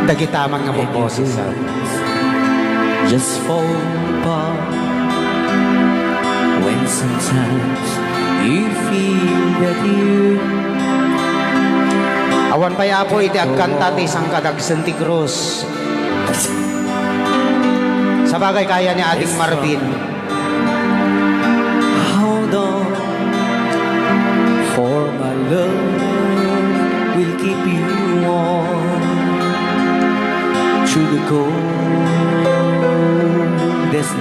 Dagitamang nga po boses. Just fall apart when sometimes you feel that you awan pa ya po iti agkanta ti isang kadag Santi Cruz. Sa bagay kaya ni ating Marvin. Hold on, for my love will keep you warm through the coldest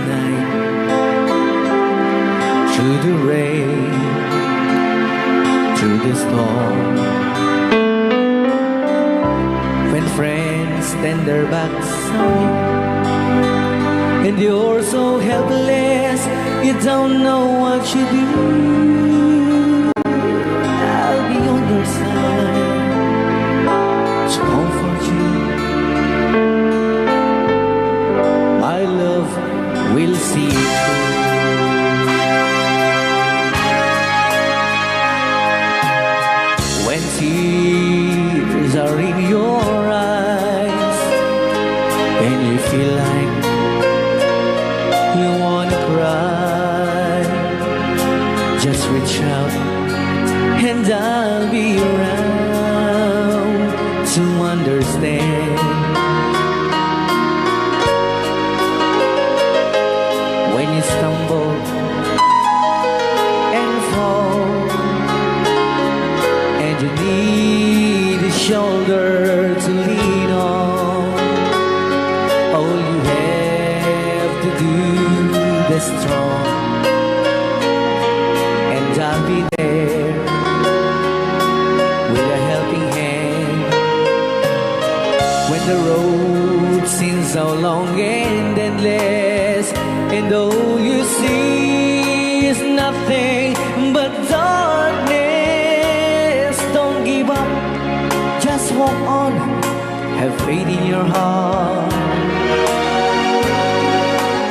night, through the rain, through the storm. When friends turn their backs on you and you're so helpless, you don't know what you do, I'll be on your side to comfort you. My love will see you through. When tears are in your eyes and you feel like you wanna cry, just reach out and I'll be around to understand. When you stumble and fall and you need a shoulder to lean on, all you have to do is strong, and I'll be there with a helping hand. When the road seems so long and endless, and all you see is nothing but darkness, don't give up, just walk on, have faith in your heart,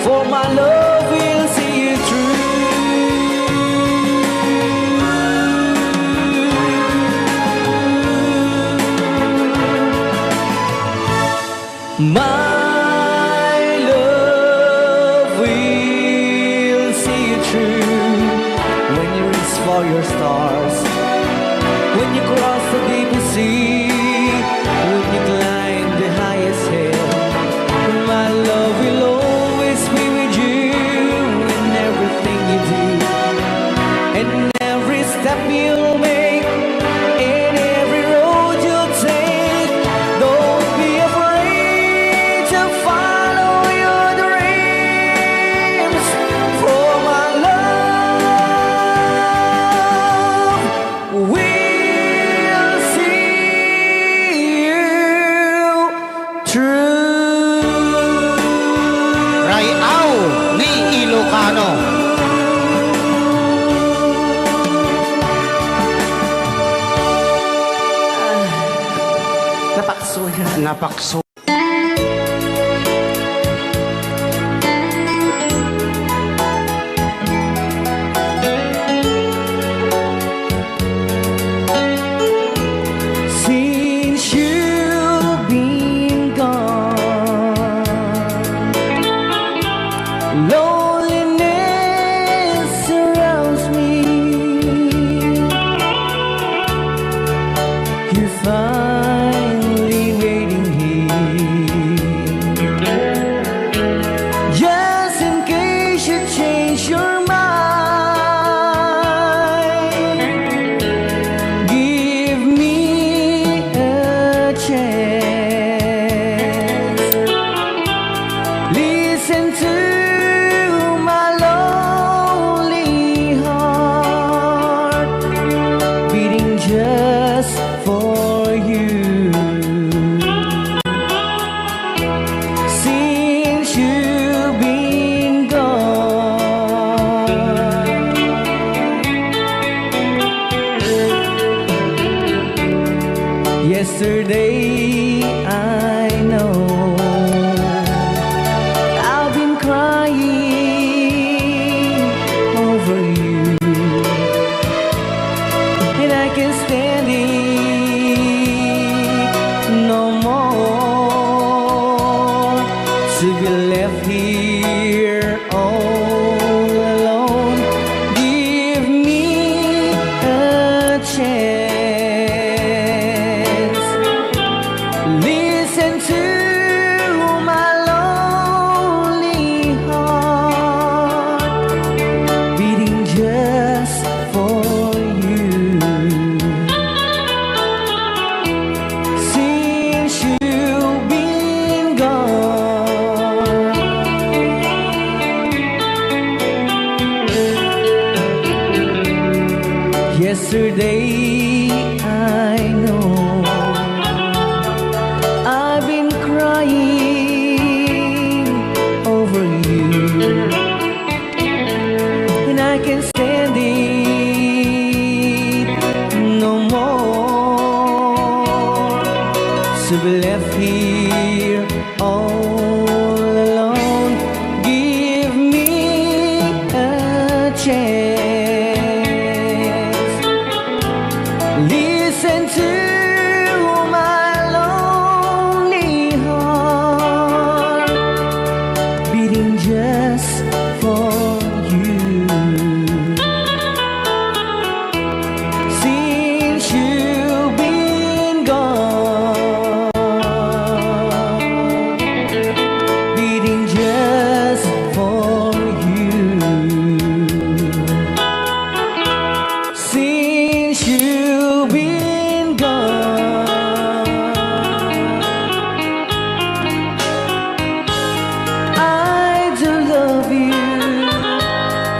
for my love will see you through. My love will see you through. When you reach for your stars, when you cross the deepest sea, when you climb the highest hill, my love will always be with you in everything you do, and every step you'll make, in every road you'll take. Don't be afraid to follow your dreams, for my love will see you through. Rayaw ni Ilocano. Napakso yan. Napakso. Since you've been gone, loneliness surrounds me. You're finally waiting here, just in case you change your mind. Give me a chance, listen to my lonely heart, beating just for you. Since you've been gone, yesterday I know I've been crying over you, and I can't stand it no more. day I know I've been crying over you, and I can't stand it no more to be left here all alone. Give me a chance. Listen to my lonely heart beating just for you. Since you've been gone, beating just for you. Since you've been gone, I do love you,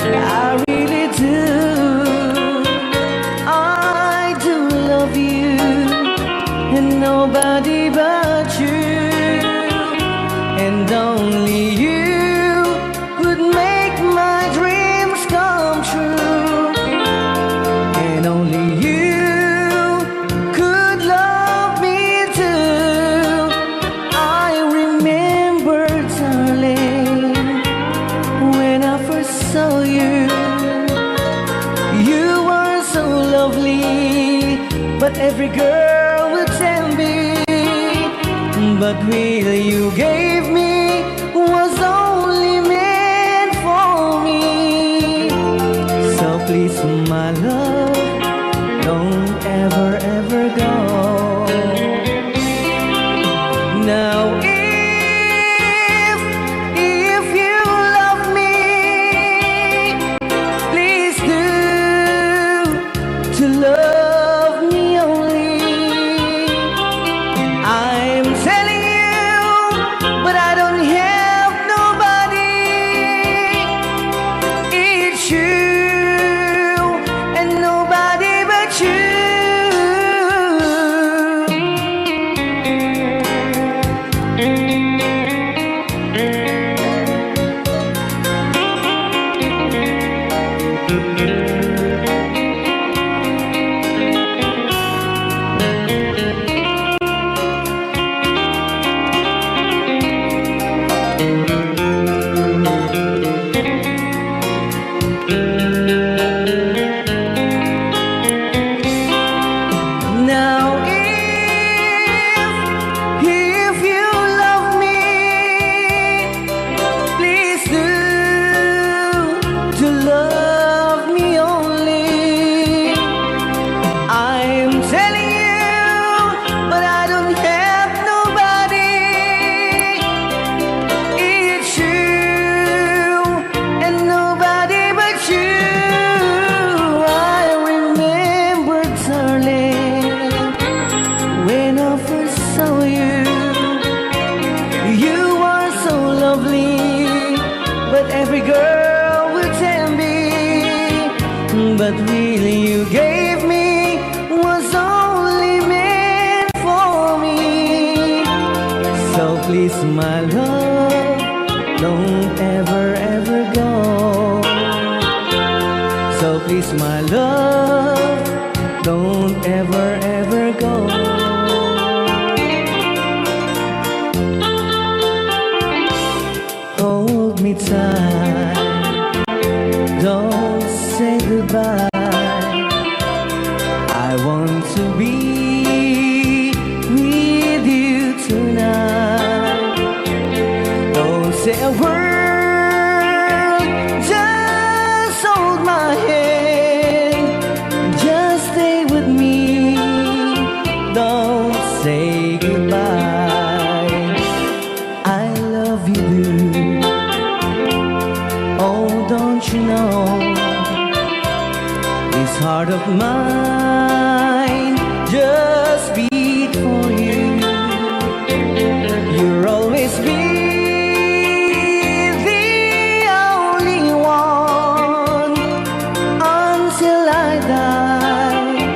I really do. I do love you, and nobody but you, and only you could make my dreams come true, and only you could love me too. I remember, darling, when I first saw you, you were so lovely, but every girl would tell me, but will you gave me was only meant for me. So please, my love, don't ever, ever go. Now if you love me, please do to love me only. I'm telling you, but I don't have nobody. It's you and nobody but you. Now if you love me, please do to love me only. I'm telling you, but I don't have nobody. It's you and nobody but you. I remember, darling, when I first saw you, you were so lovely, but every girl would tell me, but really you gave me was only meant for me. So please, my love, don't ever, ever go. So please, my love, don't ever, ever go. Hold me tight, don't say goodbye. I want to be with you tonight. Don't say a word, just hold my hand, just stay with me. Don't say goodbye. I love you, oh, don't you know? This heart of mine just beat for you. You'll always be the only one until I die.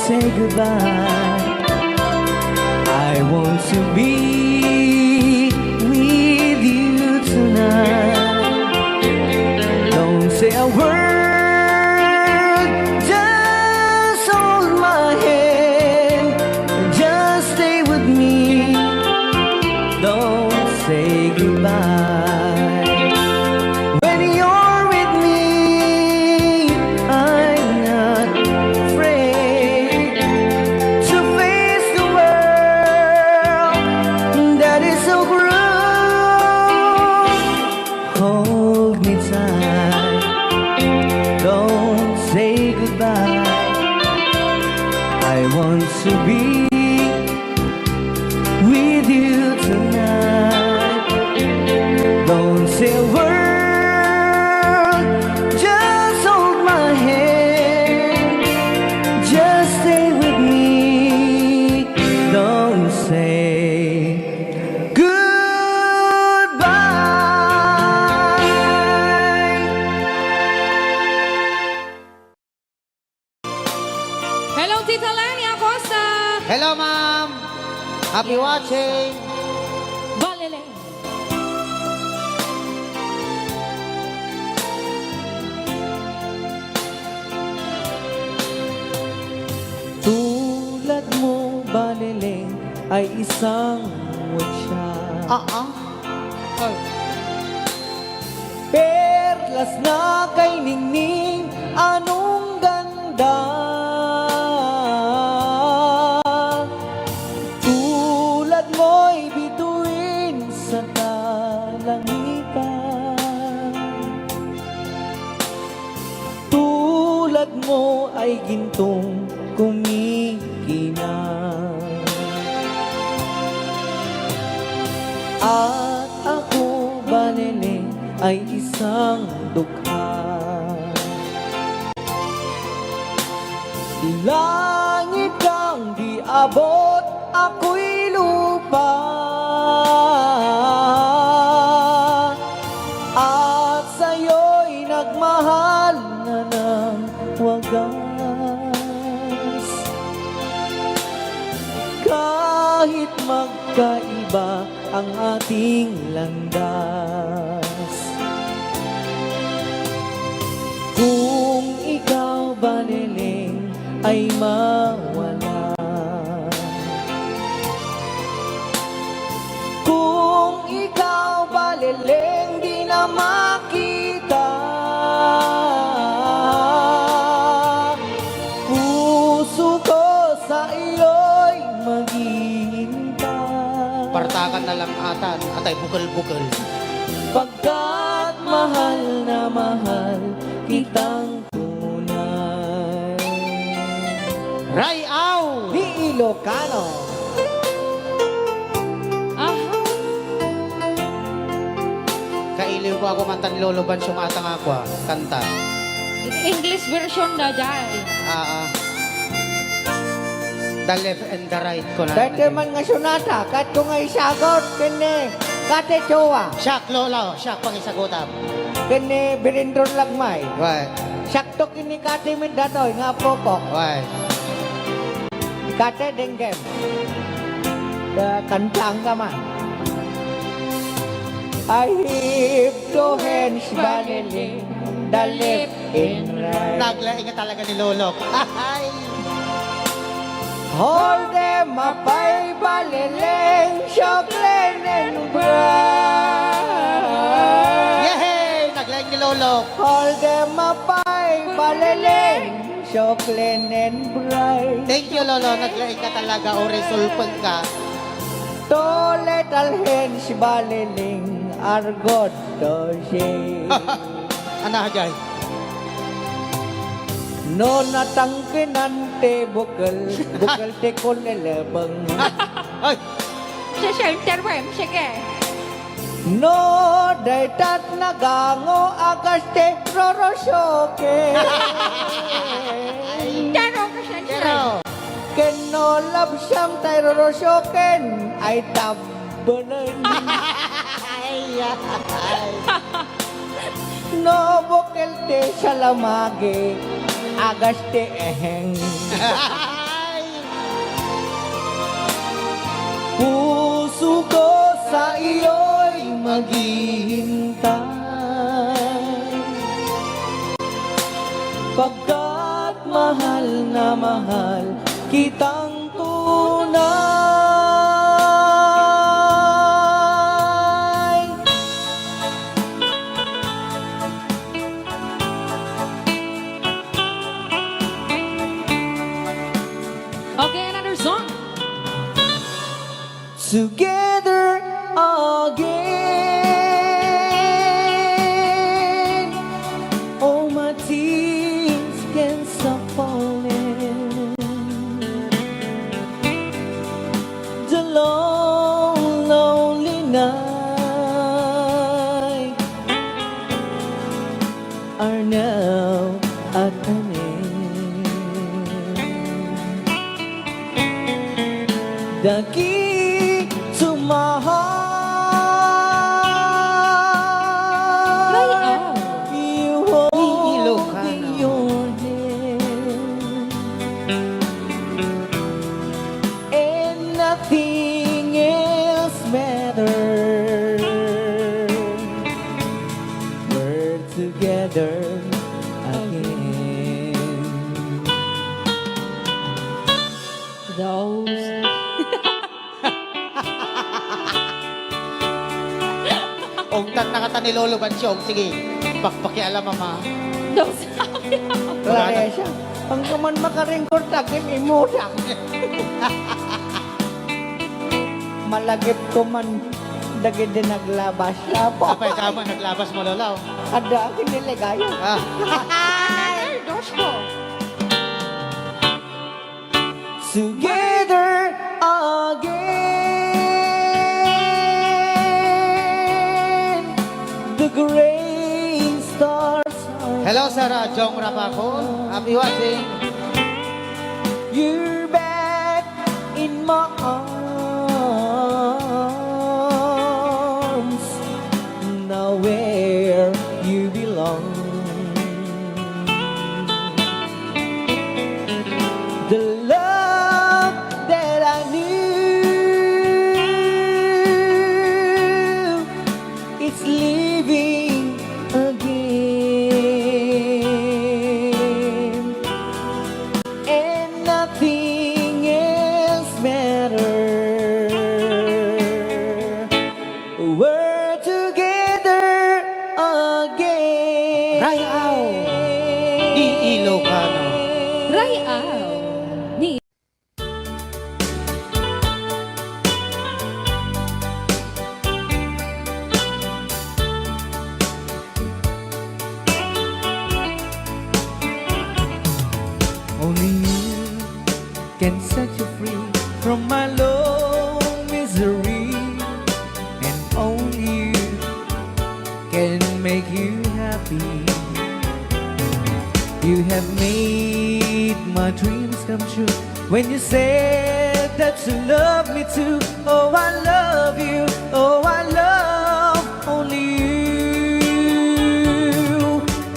say goodbye. I want to be with you tonight. Don't say a word, just hold my hand, just stay with me. Don't say goodbye. When you're with me, I'm not afraid to face the world that is so cruel. Hold me tight, don't say goodbye. I want to be with you tonight. Don't say a word, just hold my hand, just stay with me. Don't say goodbye. Hello, Tita Lani Acosta. Hello, ma'am. Happy watching. Balele. Tulad mo, Baleleng, ay isang wutya. Perlas na kay ningning, anong ganda. Tulad mo'y bituin sa kalangitan. Tulad mo ay gintong kumikinang. At ako, Balele, ay isang dukha. Langit kang di abot, ako'y lupa. At sa'yo'y nagmahal na ng wagas. Kahit magkaiba ang ating landas, kung ikaw, Baleleng, ay mawala, kung ikaw, Baleleng, di na makita, puso ko sa iyo'y maghihintay. Partakan na lang atan, atay bukal-bukal. Pagkat mahal na mahal kitang tunay. Rayaw! Ni Ilocano. Aha. Kailiw ko ako mantan loloban sumatang ako. Kanta. English version na dyan. The left and the right ko na. Dahil man nga sunata, kat ko nga isagot, kene, kate chowa, Shak, lolo. Shak, pangisagutam. kene birindron lagmay. Why? Sakto kini kate min datoy, nga pokok, Why? kate denggem. Da kantang ka man. I lift two hands, Baleleng, the left and right. Naglaing nga talaga ni lolo. Ay! Hold them up, ay Baleleng, Shockland and bright. Yehey! Naglaing ni lolo. Hold them up, ay Baleleng, Shockland and bright. Thank you, lolo. Naglaing ka talaga o resolve ka. Two little hands, Baleleng, are good to see. Ano, Jay? No natangkinante bukal, bukal te kolelebang. Ay! Sa center mo, sige. No daytat nagango agaste rorosyoke. Taro ka siya siya. Pero, Ken no love siyam tay rorosyoken ay tabbalan. ay, ay. No bukal te salamage agaste eheng. Puso ko sa iyo'y maghihintay, pagkat mahal na mahal kitang tunay. Okay, another song. Together again, all my tears can stop falling. The long, lonely night are now at an end. The key to my heart, you hold ILocano. in your hand, and nothing else matters. We're together again. Those. Og tan nakata ni Lolo Bansyog. Sige, pakpakialam mama. Those. Claresya, ang kaman makaringkor takin imudak. Malagip ko man dagid din naglabas lapo. Apay kama naglabas mo lolaw. Ada akin niligayo. Ah, Dos ko. Together again, the gray stars are. hello Sarah Jong Rapako. Happy watching. You're back in my arms, now where you belong. The love that I knew, it's living again, and nothing else matters. We're together again. Rayaw. Di ILocano. Ray Al. Ni. Only you can set you free from my low misery, and only you can make you happy. You have made my dreams come true when you said that you love me too. Oh, I love you. Oh, I love only you.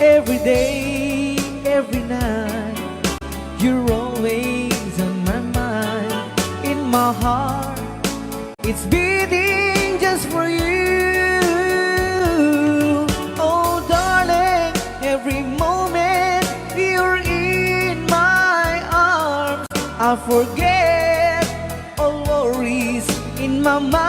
Every day, every night, you're always on my mind. In my heart, it's beating just for you. Oh, darling, every moment you're in my arms, I forget all worries in my mind.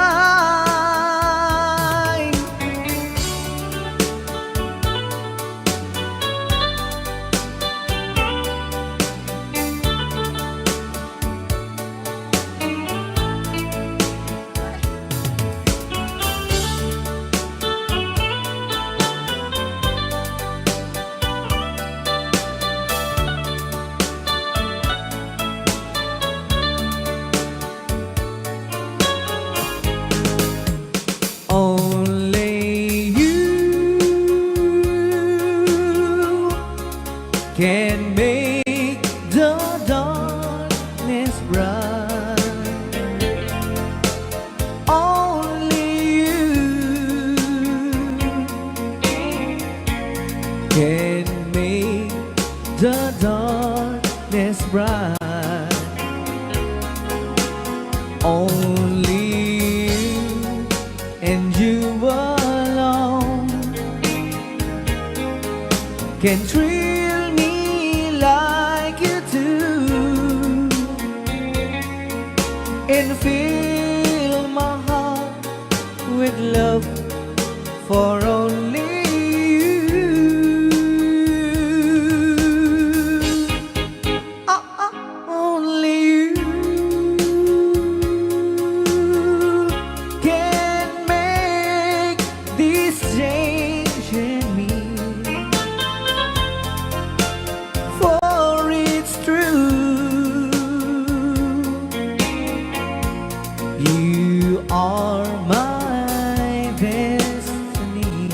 Only you can make the darkness bright. Only you can make the darkness bright. Only can thrill me like you do, and fill my heart with love for only you. Only you can make this change in me, for it's true. You are my destiny.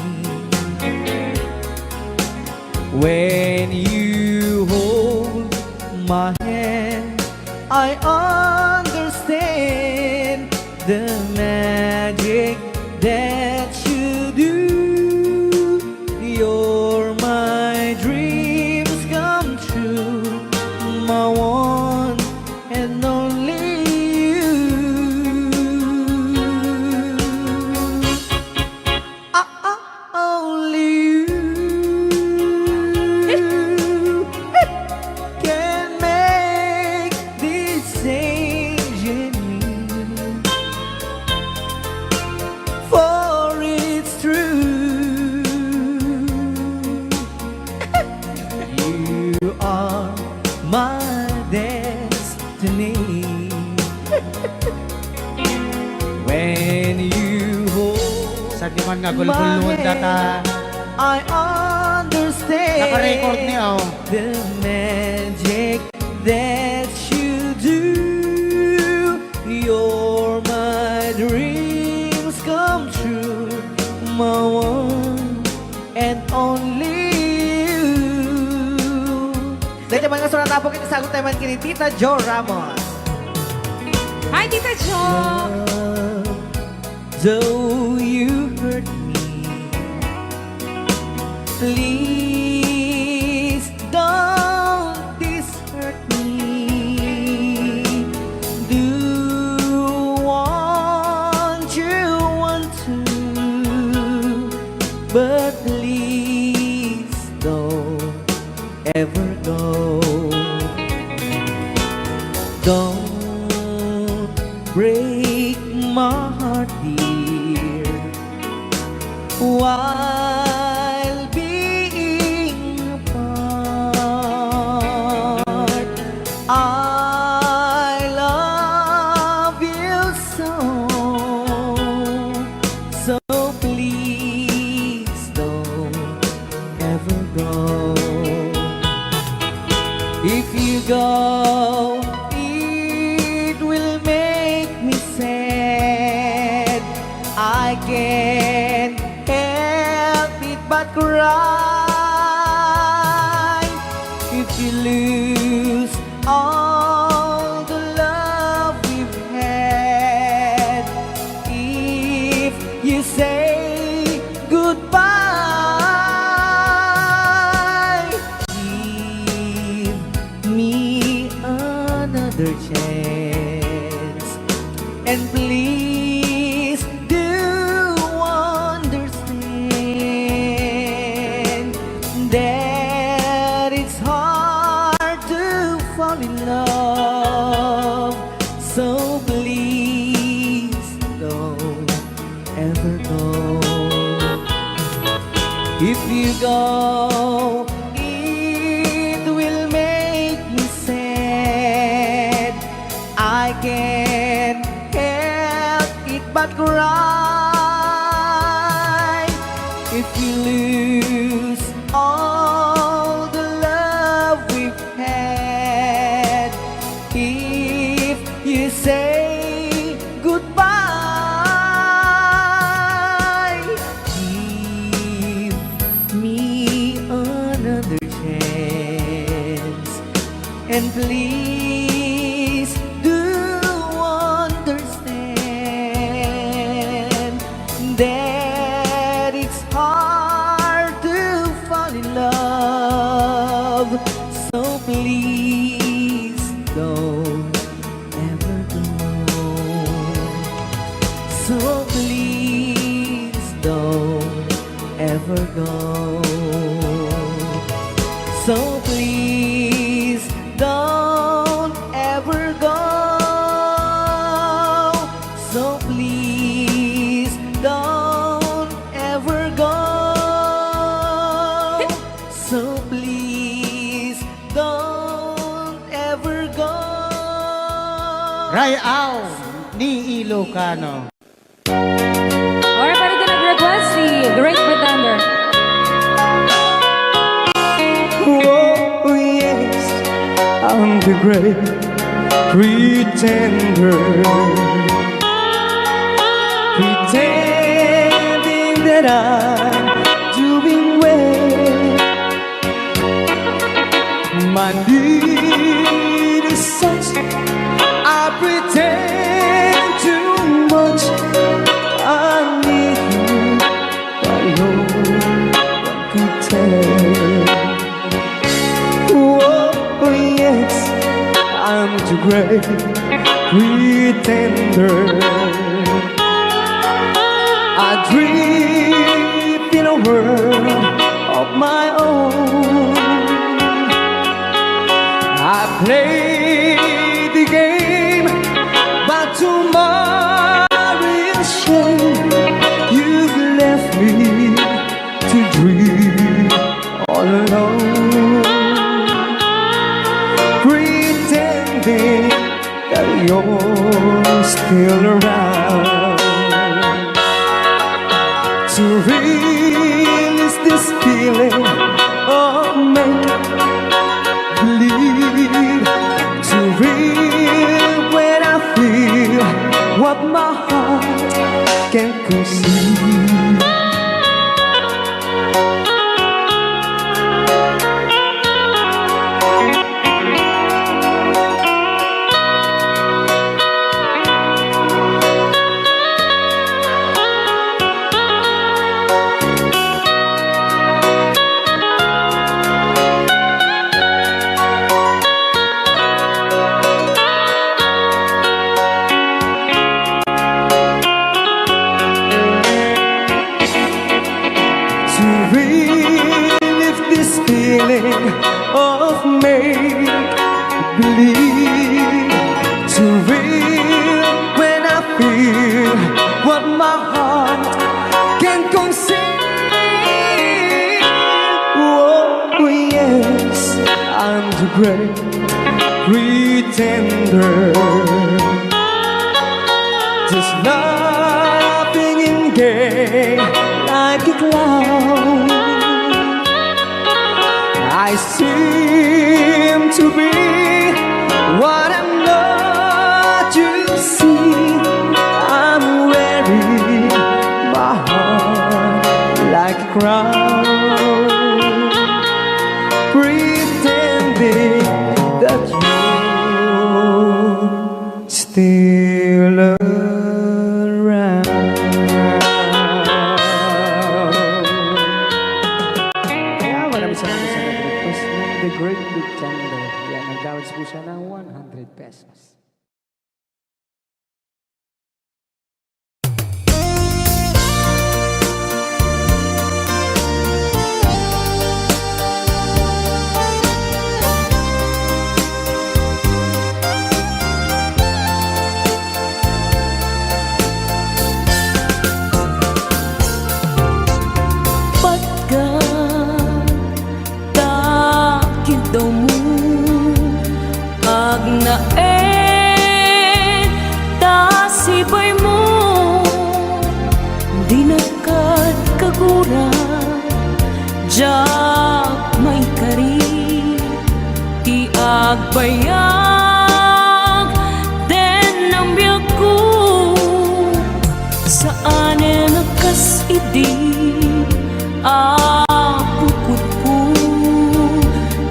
When you hold my hand, I understand the magic that you do. You're my dreams come true, my one and only you. Only you can make this change in me, for it's true. You are my destiny. When you hold Sa di man nga gulgulun data. I understand Naka-record niya, oh. the magic that you do. You're my dreams come true, my one and only you. Dahil naman nga sunata po kita sagot tayo man kini Tita Jo Ramos. Hi, Tita Jo! Though you hurt me, please don't hurt me. Do want to, but please don't ever go. Don't break my heart, dear, while being apart. I love you so, so please don't ever go. If you go, it will make me sad. I can't help it but cry. If you lose all the love we've had, if you say goodbye, give me another chance, and please do understand that it's hard to fall in love. So please don't ever go. If you go, it will make me sad. I can't help it but cry. If you lose all the love we've had, if you say goodbye, give me another chance, and please do understand that it's hard to fall in love. So please don't ever go. So please don't ever go. So please don't ever go. So please don't ever go. So please don't ever go. Rayaw ni Ilocano. Alright, pwede ka nag-request si Great Pretender. Oh yes, I'm the great pretender, pretending that I'm doing well. My need is such, I pretend too much. I need you, but no one could tell. Oh yes, I'm the great pretender. I dream in a world of my own. I play the game, but tomorrow is shame. You've left me to dream all alone, pretending that you're still around. To release this feeling of make-believe, to real when I feel what my heart can conceive. To relive this feeling of make-believe, to real when I feel what my heart can conceive. Oh yes, I'm the great pretender, just laughing in gay like a clown. I seem to be what I'm not, you see. I'm wearing my heart like a crown, pretending that you're still around. Maraming salamat sa nag-request ng The Great Pretender. Yan, nag-downloads po siya ng 100 pesos. Agnaen tasibay mo di nakat kagura jak may kari ti agbayag den ang biyak ko saan nakas idi apukot ko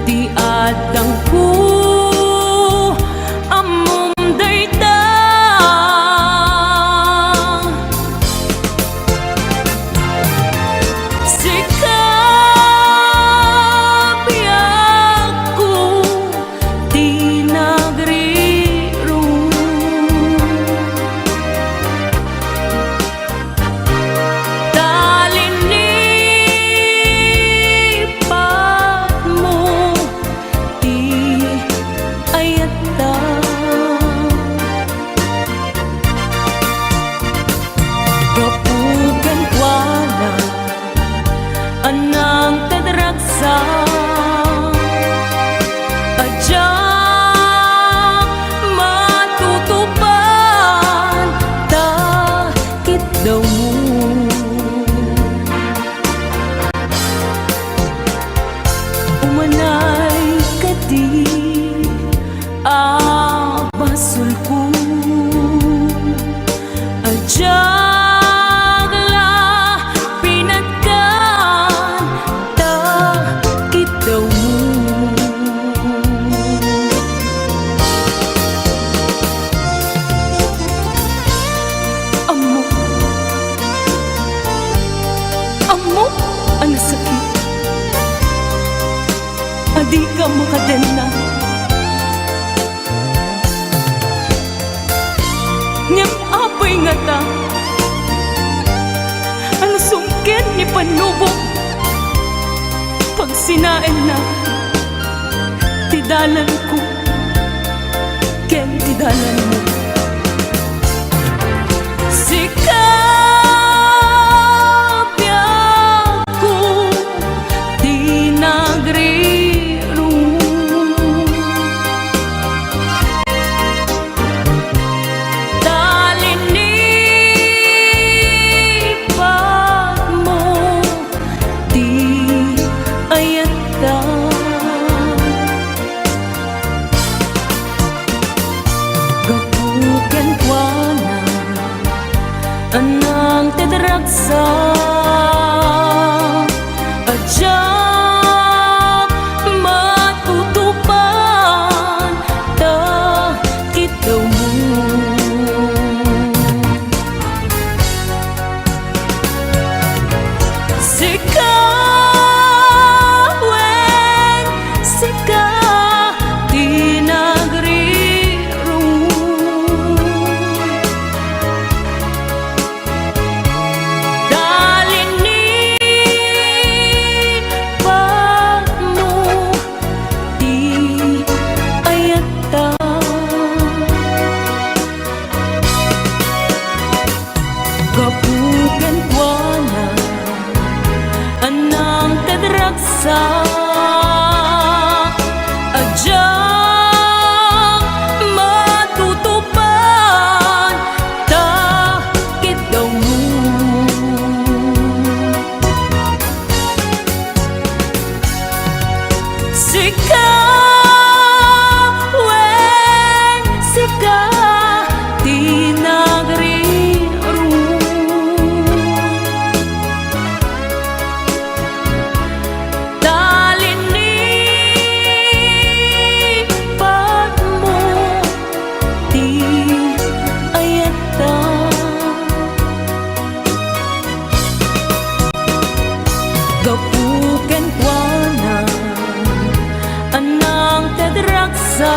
ti adang ko di ka makadena. Ngem apay nga ta, ang sungkin ni panubok. Pag sinain na, tidalan ko, ken tidalan mo. Sikap ko, di nagriro. Talinipat mo, di ayata. Gapuken kwa na anang tedragsa ajak matutupan ta kita mo. Sikawen sika di nagriro. Talinipat mo, di ayata. Gapuken kwa na anang tedragsa ajak matutupan ta kita mo. Sikawen sika di nagriro. Talinipat mo, di ayata. Gapuken kwa na anang tedragsa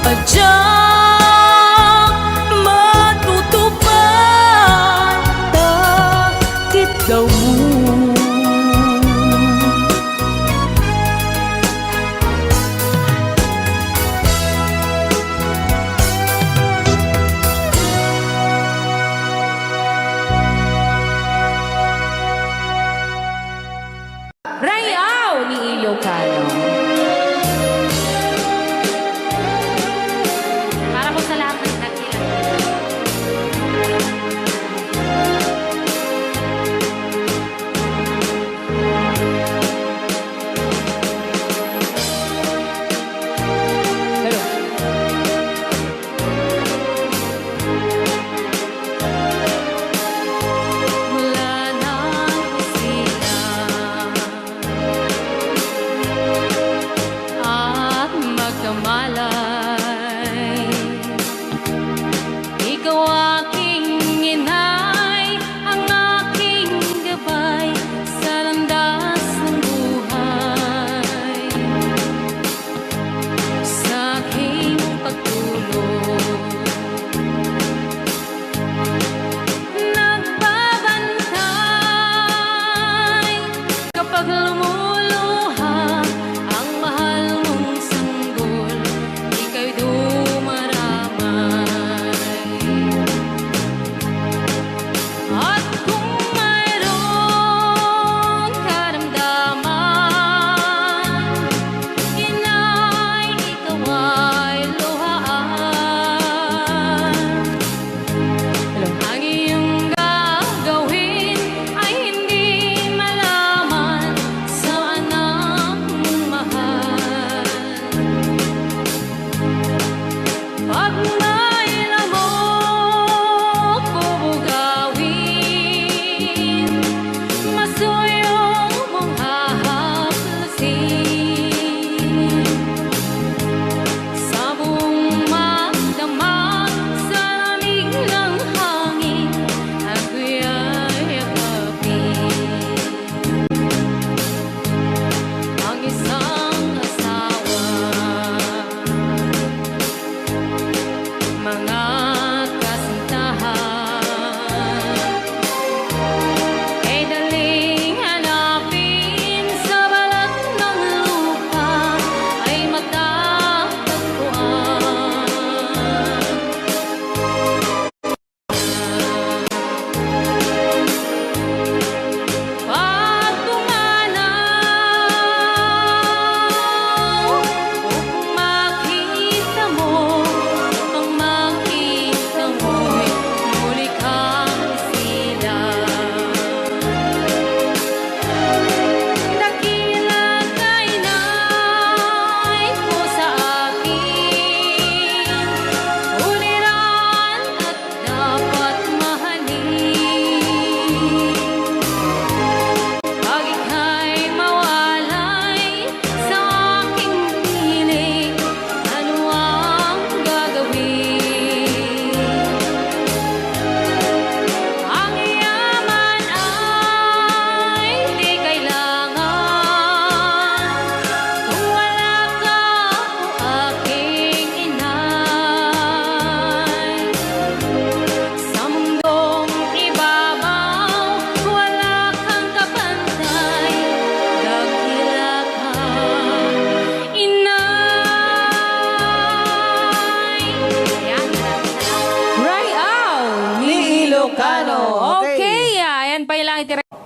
ajak matutupan ta kita mo. Rayaw ni ILocano. Para po sa lahat ng nagkilang. Mula nang kusina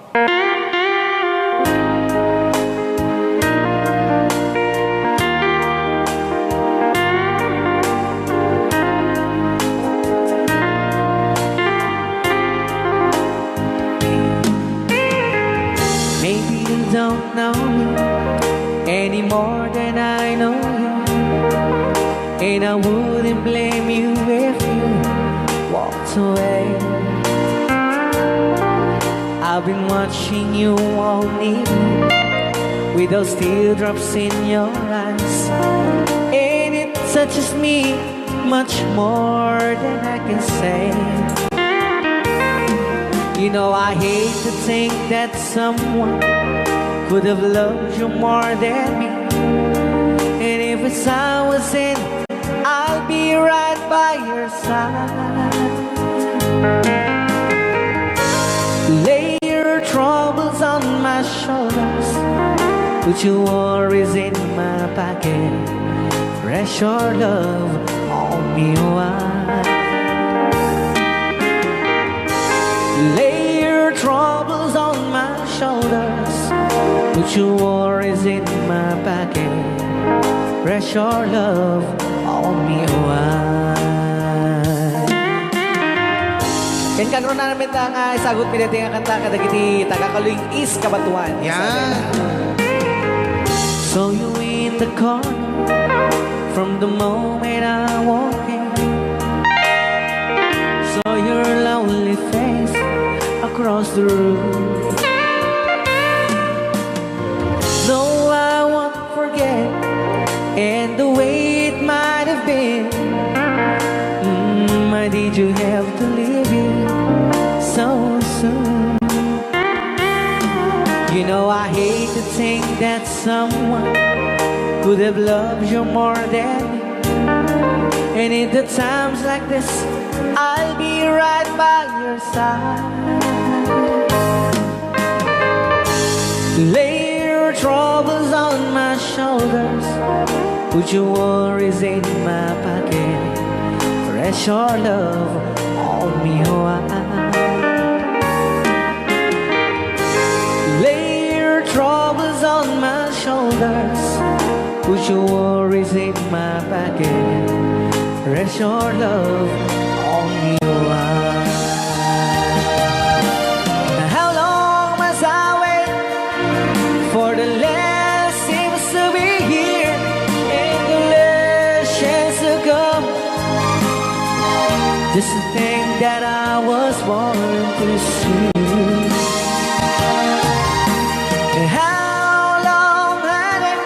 Maybe you don't know me any more than I know you, and I wouldn't blame you if you walked away. I've been watching you all evening with those teardrops in your eyes, and it touches me much more than I can say. You know, I hate to think that someone could have loved you more than me, and if it's I was in, I'll be right by your side. Lay your troubles on my shoulders, put your worries in my pocket, rest your love on me wide. Lay your troubles on my shoulders, put your worries in my pocket, rest your love on me wide. Ken karon na namin nga isagot pinati nga kanta kadagiti tagakaluing is kabatuan. Yan. Saw you in the corner from the moment I walked in. Saw your lonely face across the room. Though I won't forget, and the way it might have been, why did you have to leave it so soon? You know, I hate to think that someone could have loved you more than me, and in the times like this, I'll be right by your side. Lay your troubles on my shoulders, put your worries in my pocket, rest your love on me wide. Lay your troubles on my shoulders, put your worries in my pocket, rest your love on me wide. How long must I wait for the last seems to be here and the last chance to come? Just to think that I was born to see. How long had it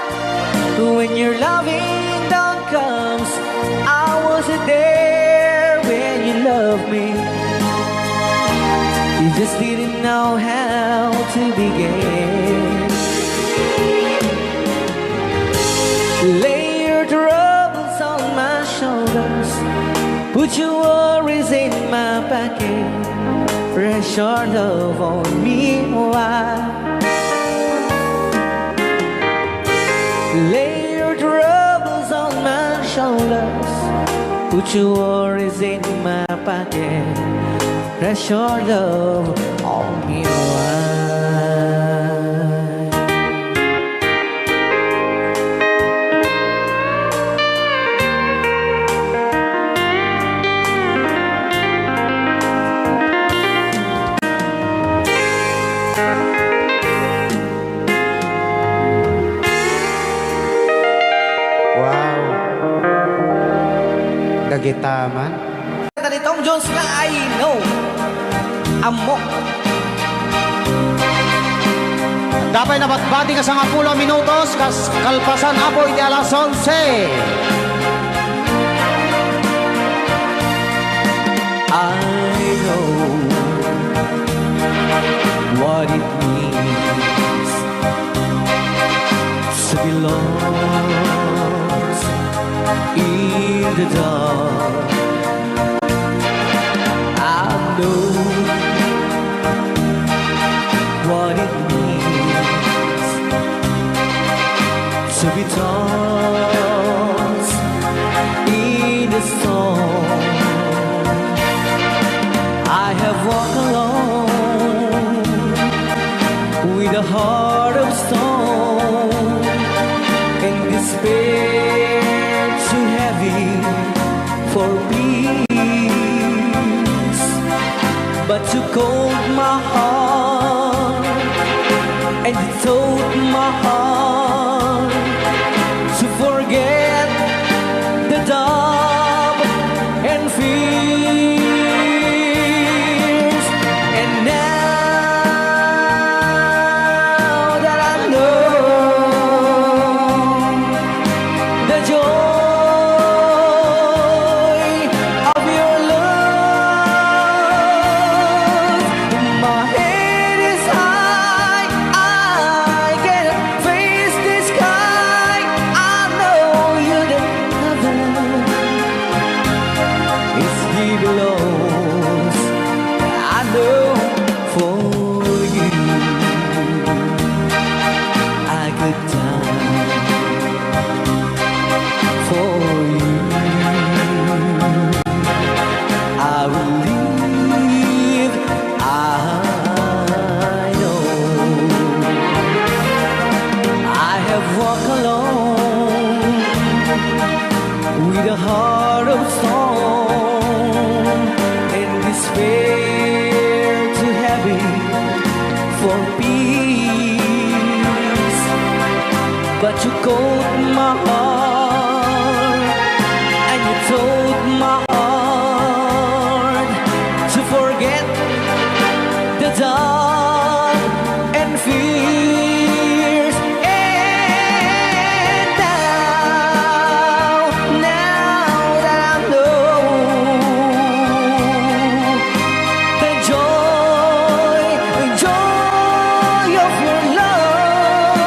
when your loving dawn comes? I wasn't there when you loved me. You just didn't know how to begin. Lay your troubles on my shoulders, put your worries in my pocket, rest your love on me wide. Lay your troubles on my shoulders, put your worries in my pocket, rest your love on me wide. Wow. Gagitaman. Kanta ni Tom Jones nga I Know. Amok. Dapat na batbati ka sa nga 10 minutos, kalpasan apo iti alas 11. I know what it means to be lost in the dark. I know what it means to be tossed in the storm. I have walked alone with a heart of stone and despair too heavy for peace, but you cold my heart and you told my heart to forget the doubt and fears. And now that I know the joy of your love, my head is high, I can face the sky. I know you're the heaven is he belongs. I know for you I could die for you. I will live. I know I have walked alone with a heart of stone and despair too heavy for peace, but you called my heart and you told my heart to forget the dark and fears. And now that I know the joy of your love,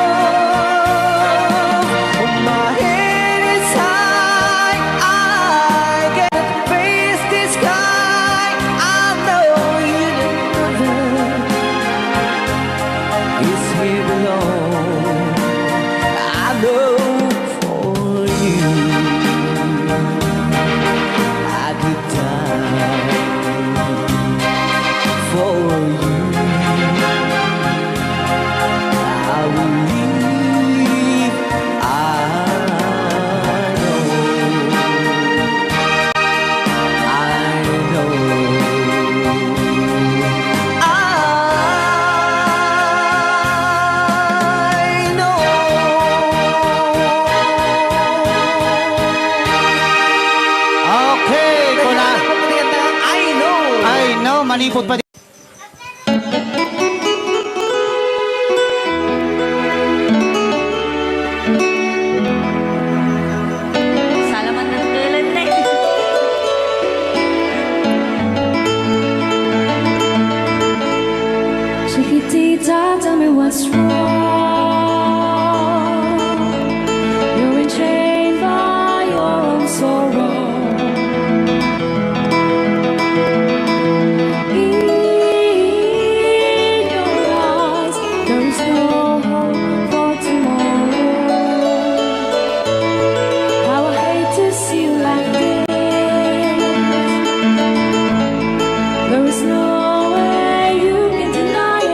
my head is high, I can face the sky. I know you is here alone. I know for you I could die for you. I will live. I know. I know. Okay, ito na. I know. I know, malipot pa din. Salamat ng kailan na Chiquitita, tell me what's wrong. You're enchained by your own sorrow. In your eyes, there is no hope for tomorrow. How I hate to see you like this. There is no way you can deny it.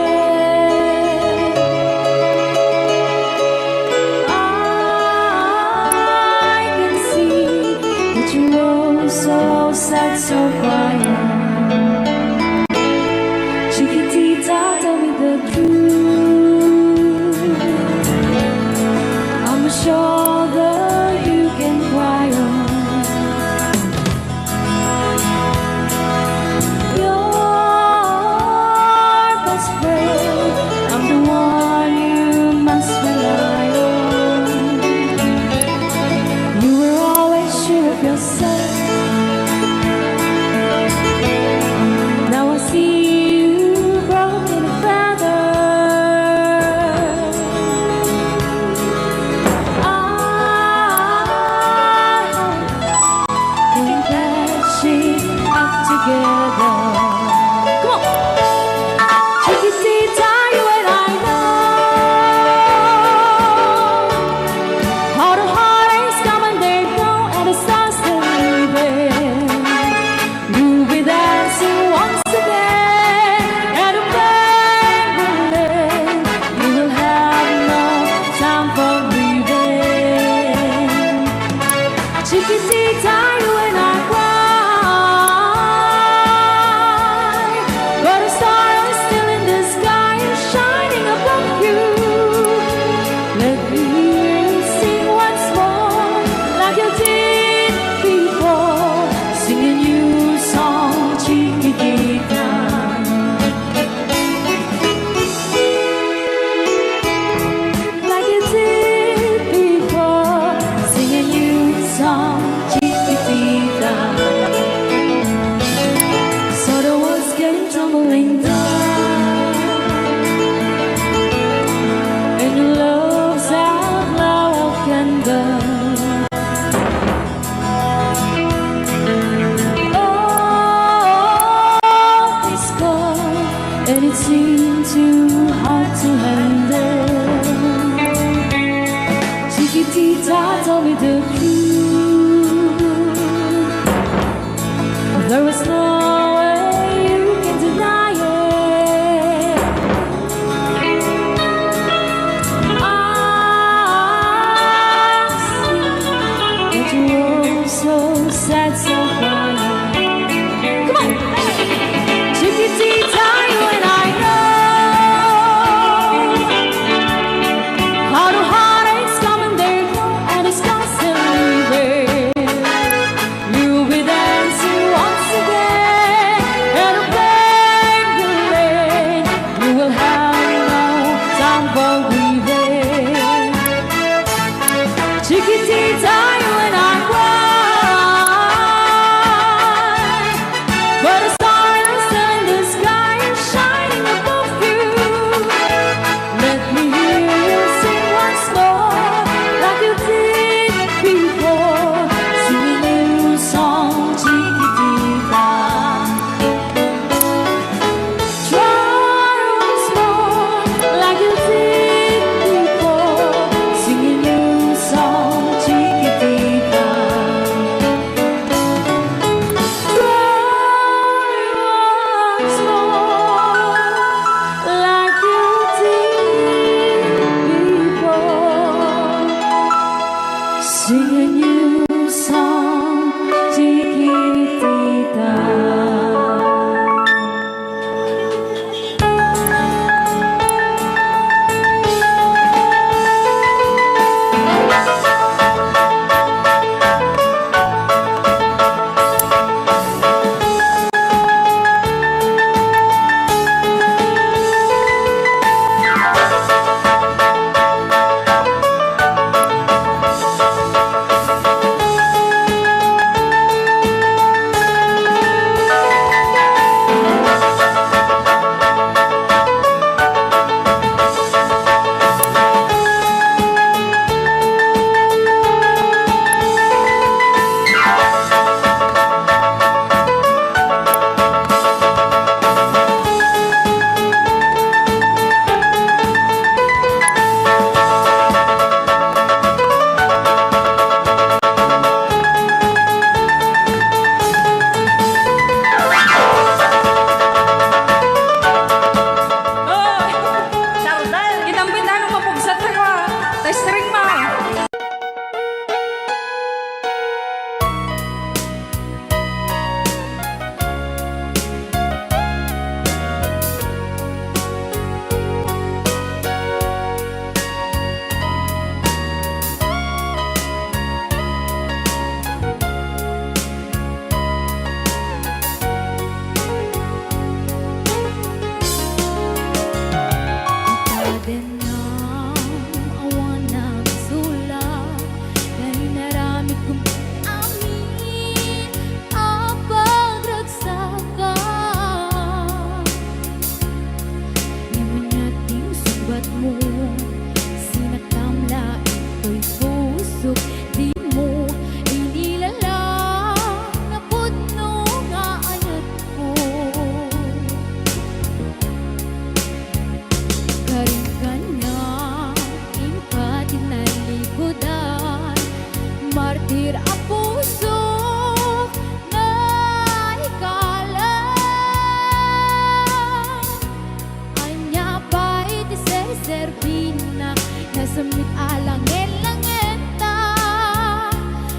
serbina nasamit alangin-langenta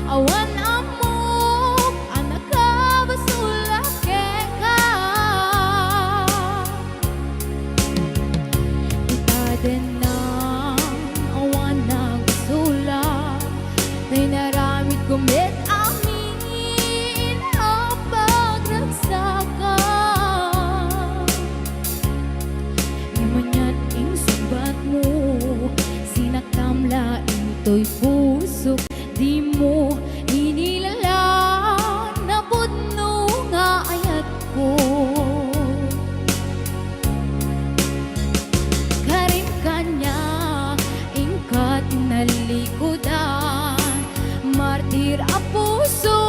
awan amok anak ka basulak ka itaden na awan nagsulak may naramit kumit amin ang pagragsakan imanyan ing subat mo sinaktamla ito'y puso di mo inilala na pudno nga ayat ko karim kanya ingkat nalikodan martir a puso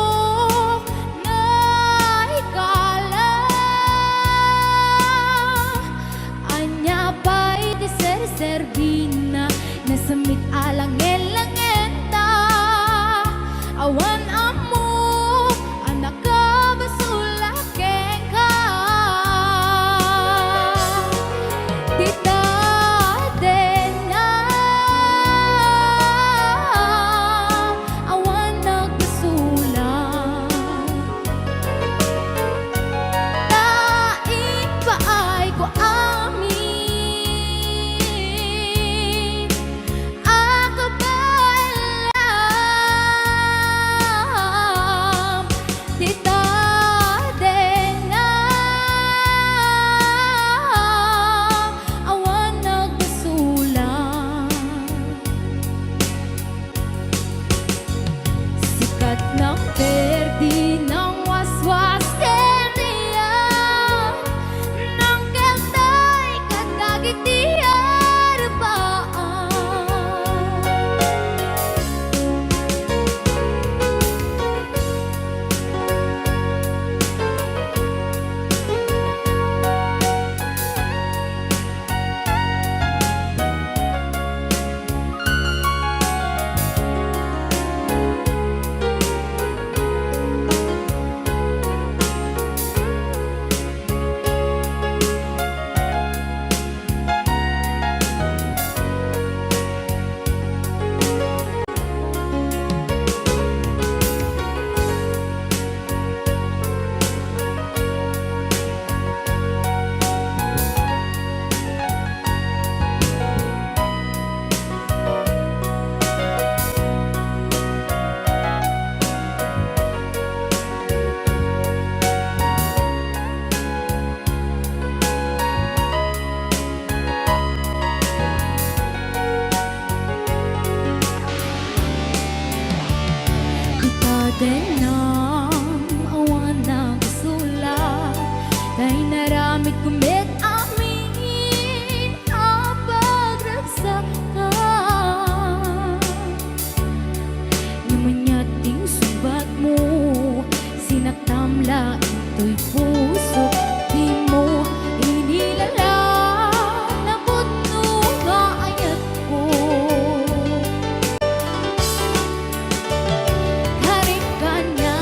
na ikala anya pa'y di serbina nasamit alangin-langenta awan amo anak ka basulak ka tita den na awan nagbasulak tain pa ay ko amin akabalam tita den na awan nagbasulak sikat ng perdi ng waswas keriya ng keltay kadagitiar paan itaden na awan nagbasulak dahil naramit kumit amin ang pagragsakan imanyating subat mo sinaktamla ito'y puso di mo inilala na pudno nga ayat ko karim kanya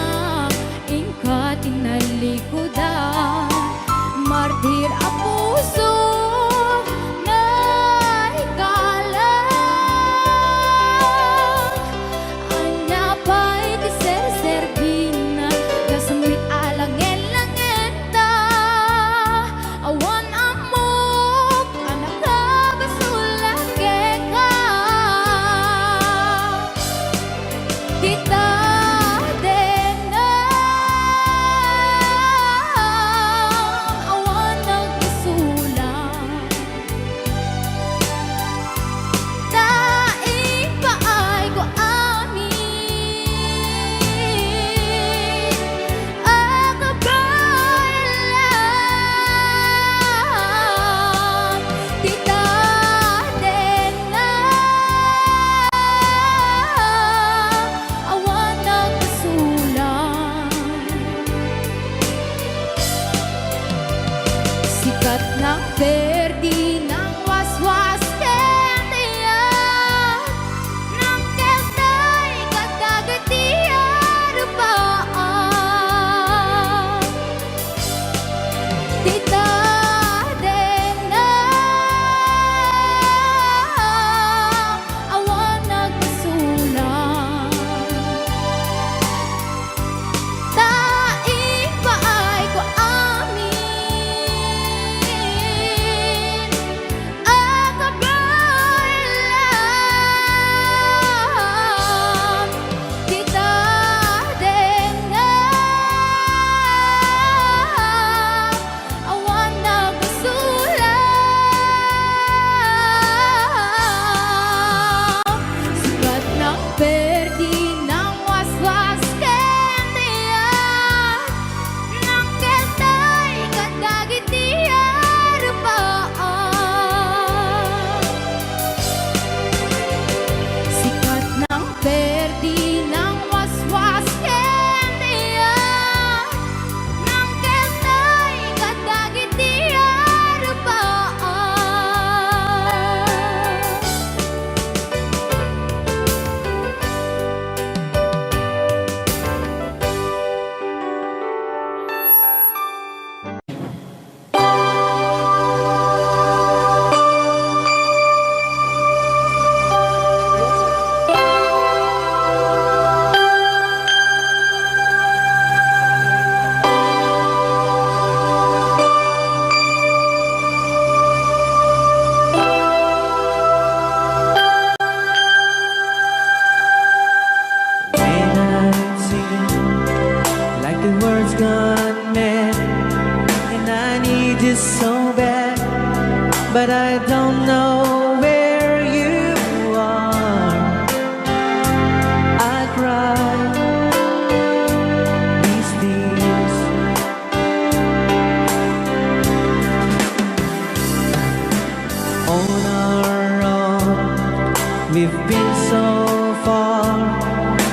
We've been so far,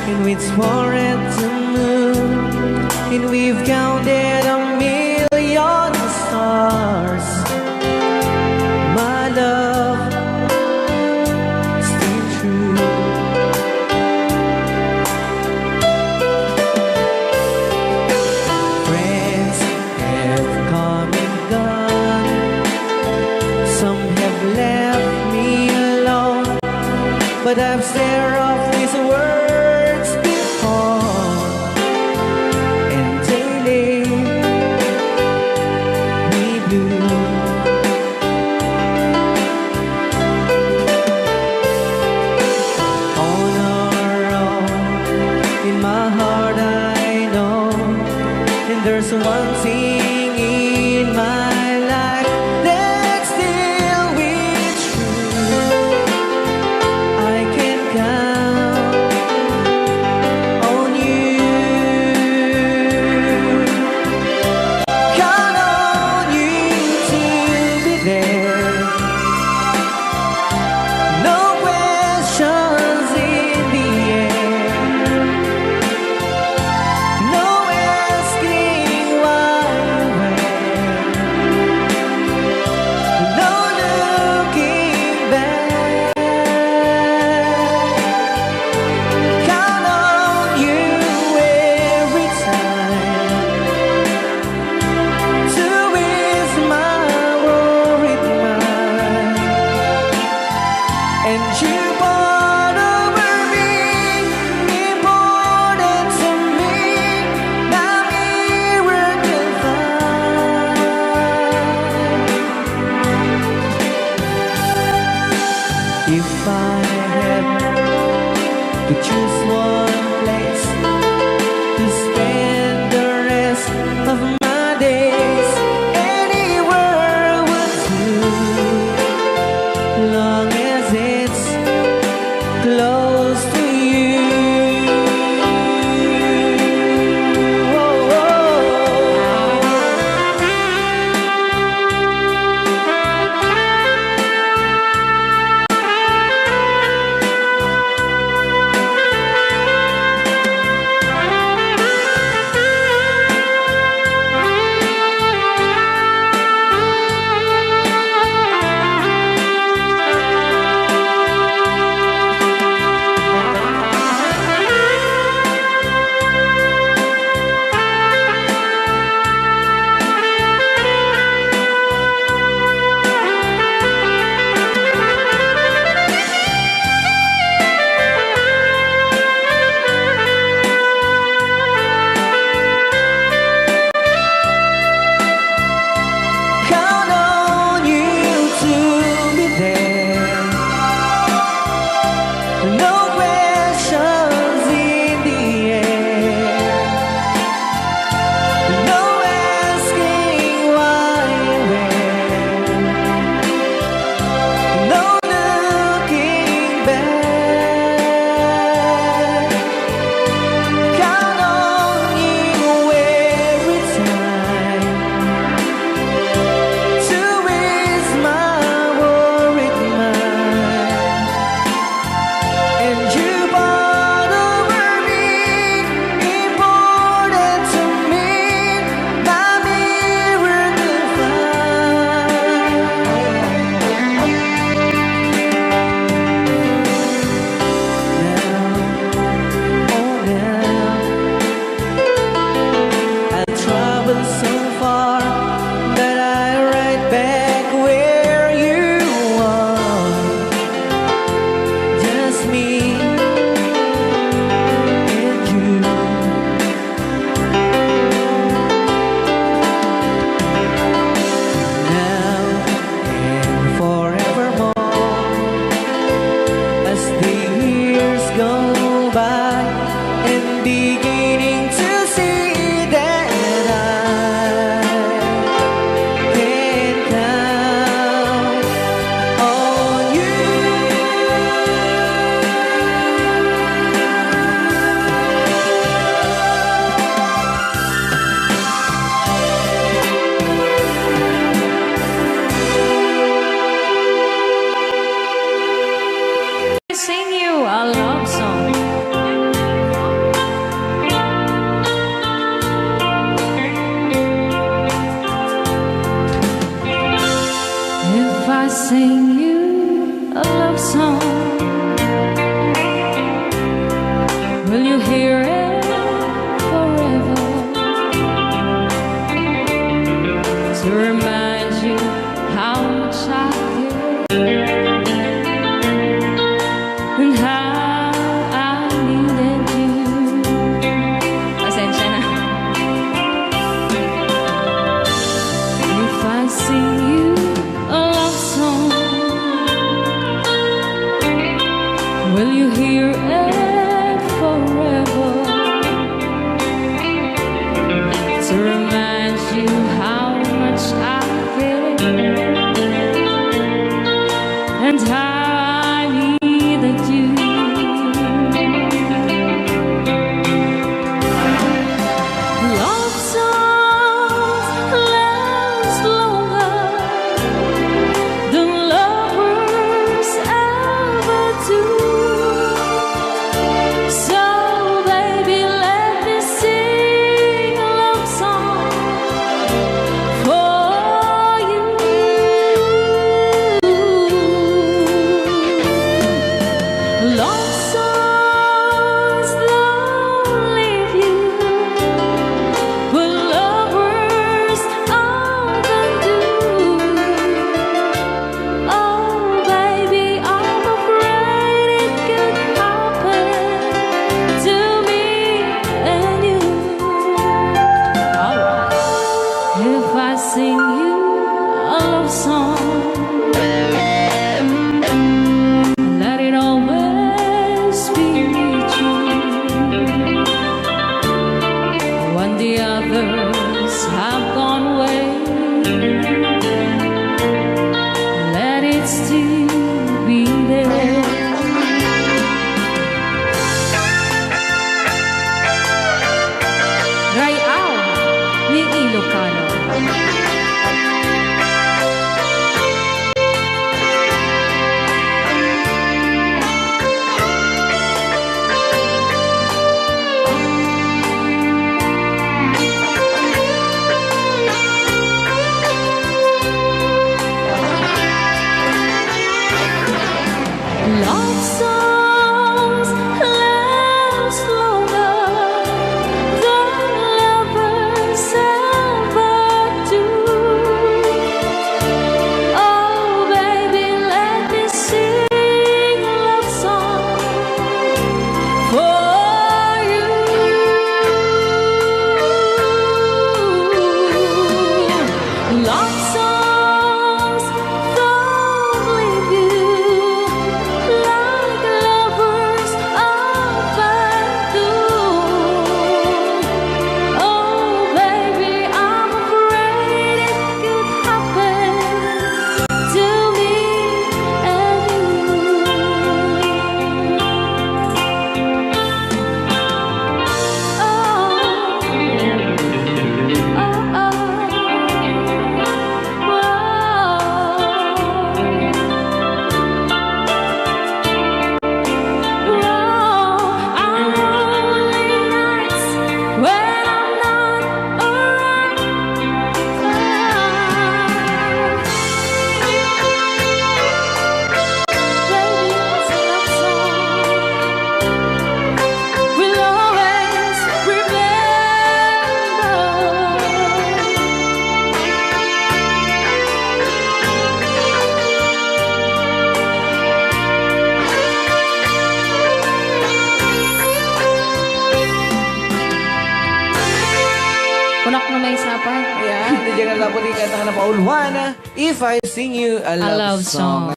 and it's far to move, and we've counted a million stars. My love, stay true. Friends have come and gone, some have left me alone, but I've stared off these words before, and daily we blue. On our own, in my heart I know, and there's one thing in my life that still be true. I can count on you. Count on you to be there. No questions in the air. No asking why or where. No looking back. Count on you every time to ease my worried mind. And you brought over me, important to me, my miracle find. If I had to choose one place to spend the rest of my days, anywhere would do, long as it's close to you. Oh, oh. Sing you a love song. If I sing you a love song, will you hear it forever? To remind you how much I care. And how I needed you. Pasensya na. If I sing you a love song, will you hear it forever? To remind you how much I care. And how that you love songs last longer than lovers ever do. So baby, let me sing a love song for you. Love songs don't leave you, but lovers often do. Oh baby, I'm afraid it could happen to me and you. Alright, if I sing you a love song, let it always be true. When the others have gone away, let it still be there. Rayaw ni Ilocano. Love songs last longer than lovers ever do. Oh baby, let me sing a love song for you. Love songs don't leave you like lovers often do. Oh baby, I'm afraid it could happen to me and you. Kunak na may sapa. Ayan, hindi dyan lang po di kanta na paulwana. If I sing you a love song.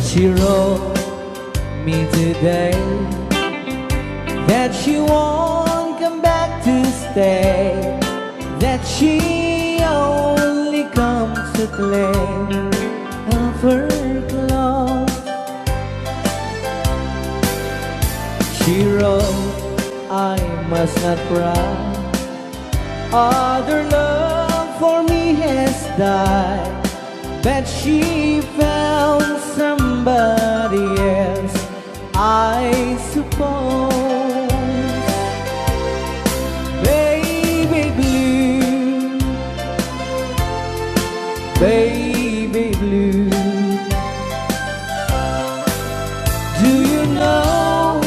She wrote me today that she won't come back to stay, that she only comes to claim of her clothes. She wrote, I must not cry, Other love for me has died, but she found somebody else, I suppose. Baby blue, baby blue, do you know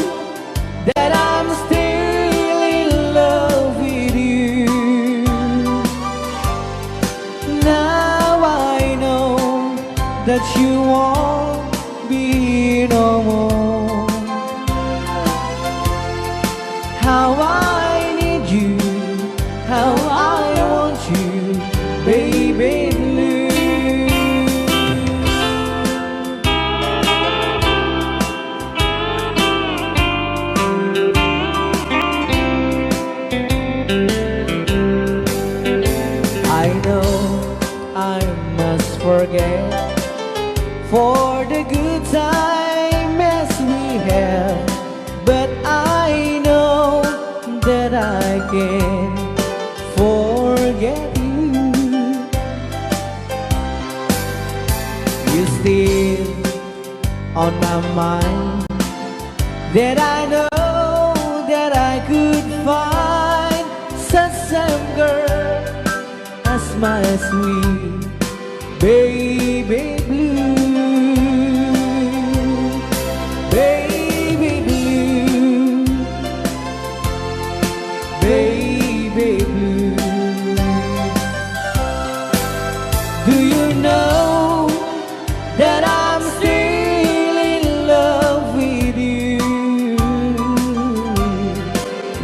that I'm still in love with you? Now I know that you won't be no more. How I need you, how I want you, baby blue. I know I must forget for the good time as we had, but I know that I can forget you. You're still on my mind, that I know that I could find such a girl as my sweet baby blue, baby blue, baby blue. Do you know that I'm still in love with you?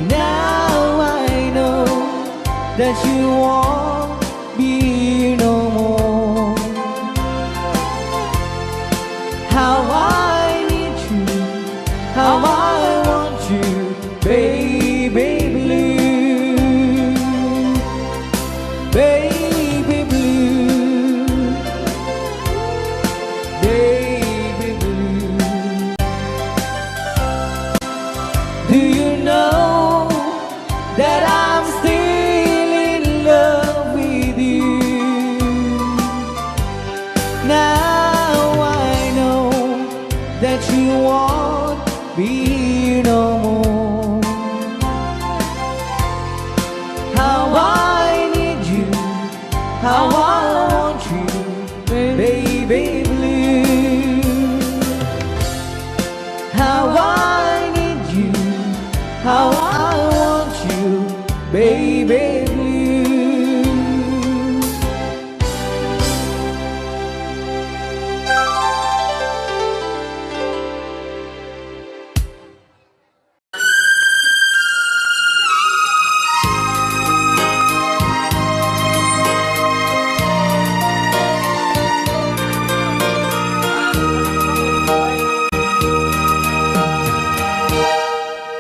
Now I know that you won't be no more. How I need you, how I want you, baby blue, baby blue, baby blue. Do you know that I'm still in love with you? Now I know that you won't be no more. How I need you, how I want you, baby blue. How I need you, how I want you, baby blue.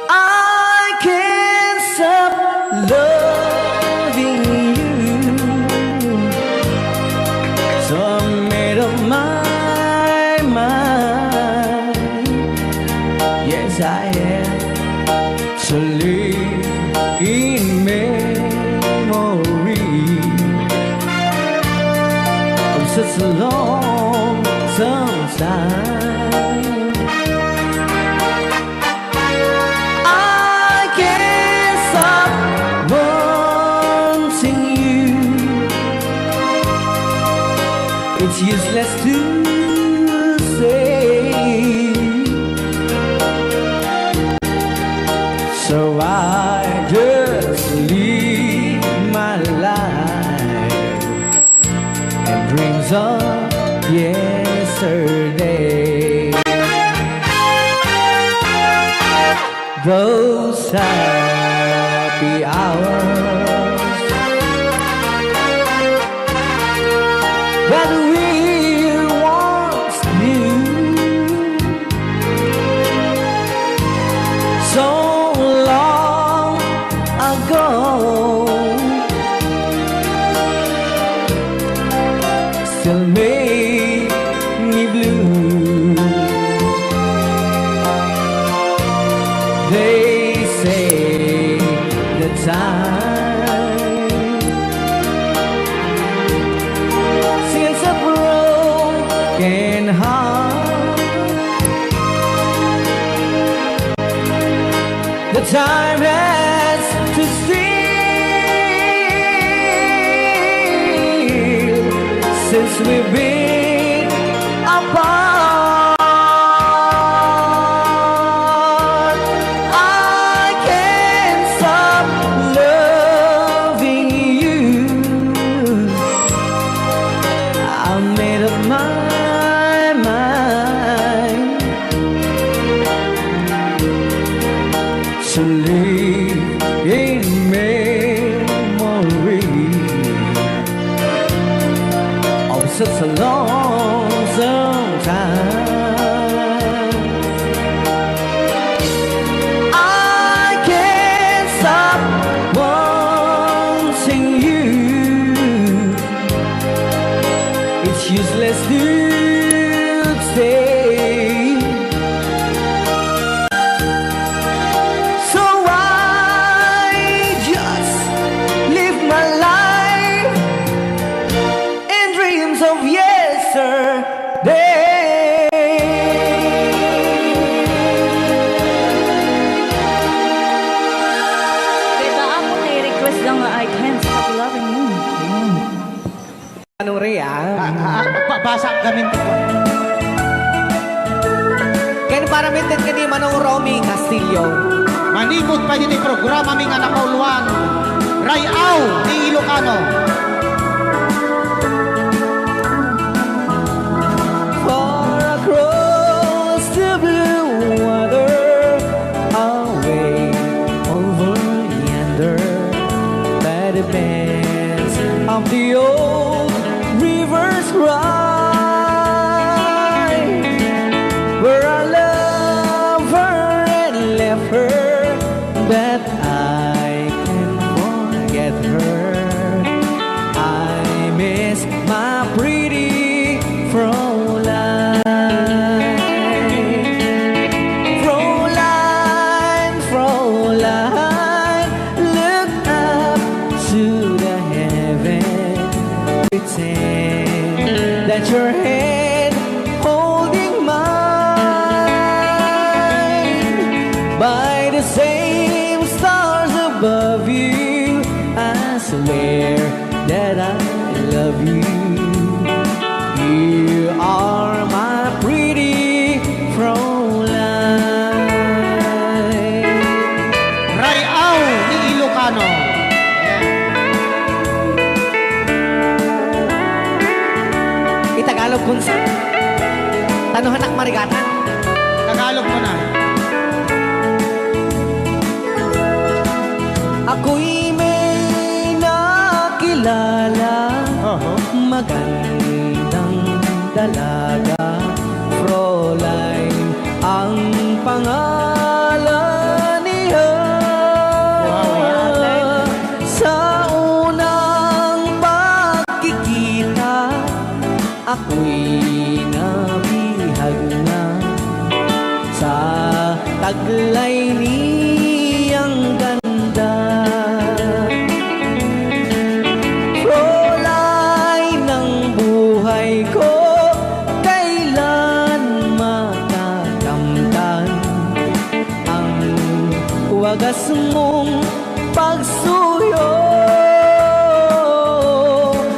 I can't stop loving you, so I made up my mind. Yes, I am to live in memory of such a long time. It's useless to say, so I just live my life and dreams of yesterday. Those happy hours that we once knew, so long ago, still make me blue. They say the time time has to steal since we've been apart. I can't stop loving you. I made up my mind to live in memory of such a long time. I can't stop wanting you. It's useless to stay. So I just live my life in dreams of yesterday. Ganda ako na request lang nga I can't stop loving you. Anong Rea? Basa gamin ko. Kaya para mintin ka ni Manong Romy Castillo. Manipod pa din yung programa ming anak kauluan. Rayaw ni Ilocano. Far across the blue water, away over yonder, by the banks of the old rivers ride, where I love her and left her, that I can forget her. I miss my pretty Fräulein. Fräulein, Fräulein, look up to the heaven. Pretend that your hand holding mine. By the same stars above you, I swear that I love you. You are my pretty Fräulein. Rayaw ni Ilocano. Itagalog kung sa tanuhanak marigatan. Tagalog mo na. Ako'y may nakilala, magandang dalaga, Fräulein ang pangalan niya. Sa unang pagkikita, ako'y nabihag na sa taglay niyang ganda. Fräulein ng buhay ko, kailan matakamtan ang wagas mong pagsuyo.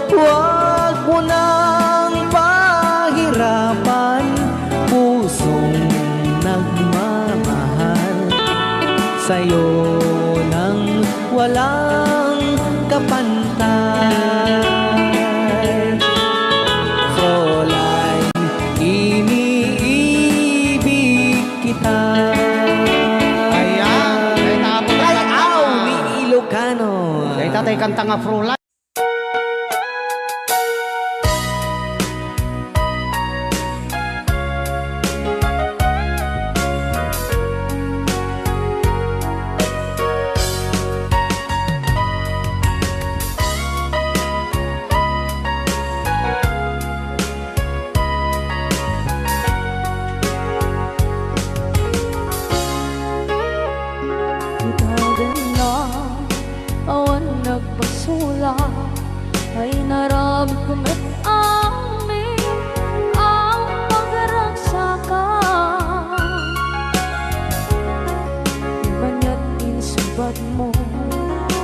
Huwag mo nang pahirapan pusong nagmamahal sa'yo nang walang kapantay. Fräulein, iniibig kita. Ayan. Kay tapos na Rayaw ni Ilocano. Kay tatay kanta nga Fräulein. Ikaw din na awan nagpasula ay naramit ko met amin ang pagragsakan. Banya't sugat mo,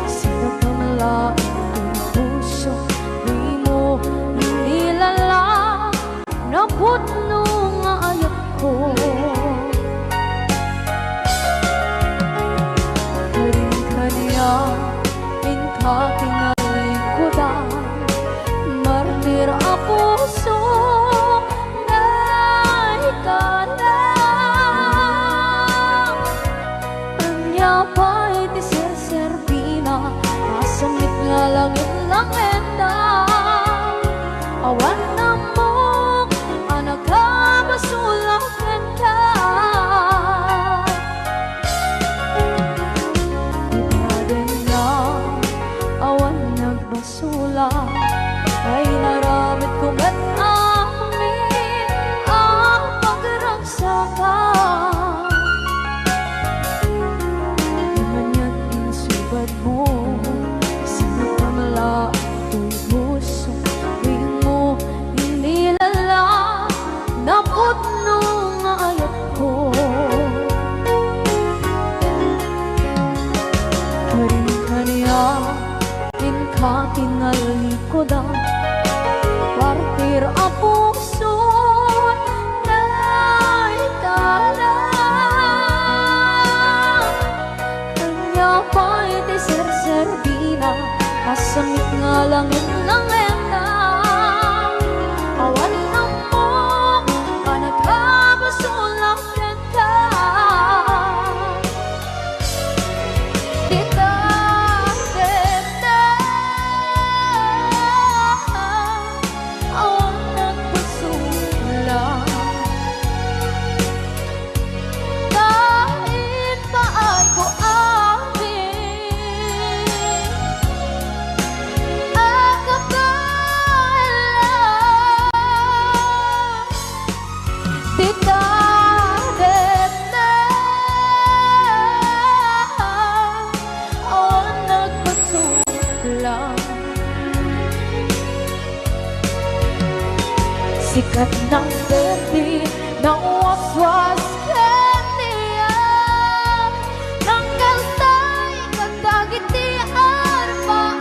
sinagamla ang puso. Di mo inilala na putno nga ayat ko. Karin kanya inkatingalikudan, martir a puso na ikalang. Anya pa'y di serbina, masamit nga langit langenda. Awan na mo, anak ka masulakan ka. Awan nagbasula ay naramit kong at amin ang pagragsakan. Di man yan insubad mo, sinagamla ito'y puso. Di mo inilala na putno nga ayat ko. Karin kanya katingalikodan, partir a puso na ikalang. Kanya pa'y di serbina, kasamit nga langit langenda. Awan na mo, kanagkabasulakan ka. Sikat ng berde ng waswas kaniya, tanggal tay kagdagiti arbaan.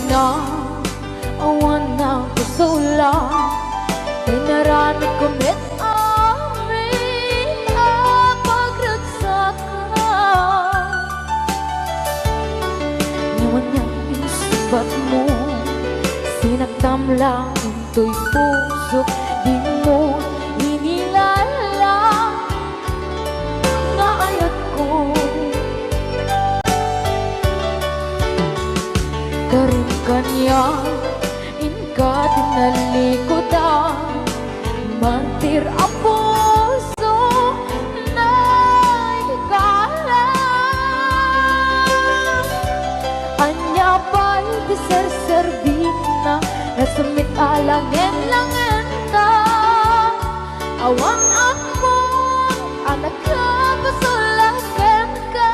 Na awan na kusula, inaramit ko met amin ang pagragsakan. Nawan niyang isubat mo, sinagdam lang ito'y puso. Di mo inilala na ayat ko. Karin kanya inkatinalikodan, mantir a puso na ikalang. Anya pa'y di serbina, nasamit alangin langin ka. Awan ako, anak ka pasulakan ka.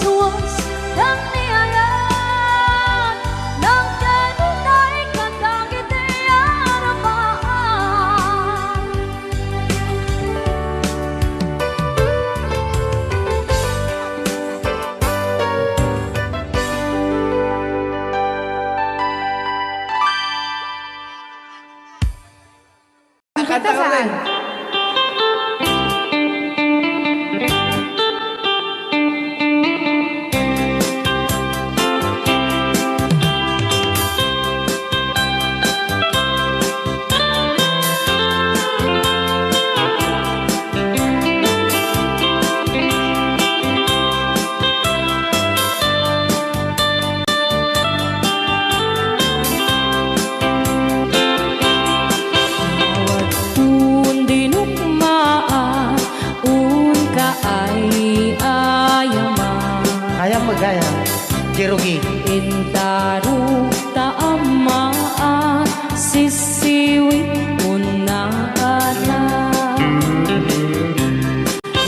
suwas ng niyayan ng kanunay kadagit aramaan. Kanta ka rin. Un dinukmaan, un kaayaman. Kaya magaya. Jerugi. Intaru taamaan, sisiwit unana.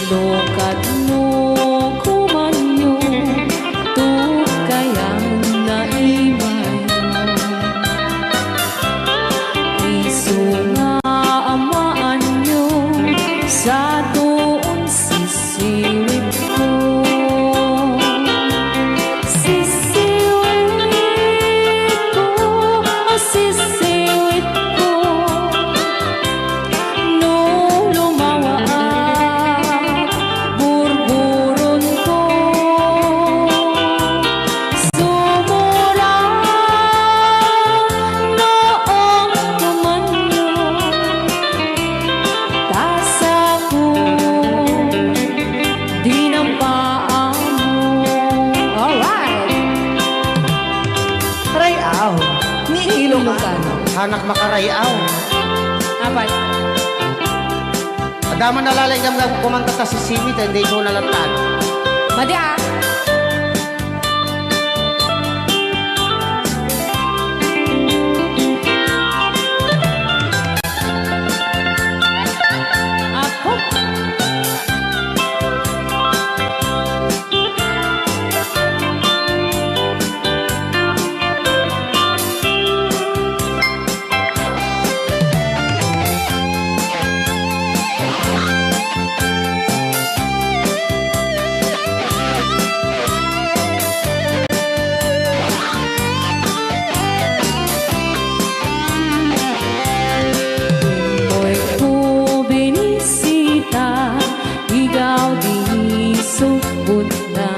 Lokat no kumanyo, tukayan na imayo. Isunga amaan nyo, sa doon sisiwit ko. Sisiwit ko, sisiwit ko. No lumawa at burburon ko. Sumura noong tumanyo, tasa ko dinampaan mo. Alright! Rayaw. Ni ILocano. Hanak makarayaw. Apat. Adaman nalalay kang kumanta ta si Simit, hindi ko nalatan. Madi ah! Apo. Mo'y ko binisita, ikaw di subod na.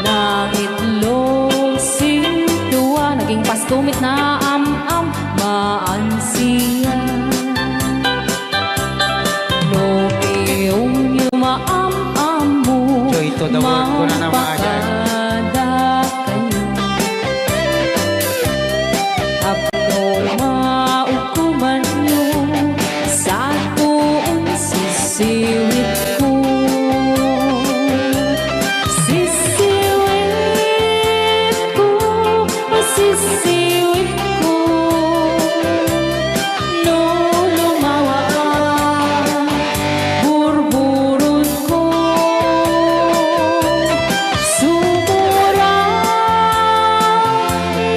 Nangitlog sintuwa, naging pastumit na am-am, maansiya. No iyong yumaam-am mo, Joy to the world ko na naman agad. mapakada kayo. Apno maukuman nyo, sa tuon sisiwit ko. Sisiwit ko, sisiwit ko. No lumawa ang burburon ko. Sumura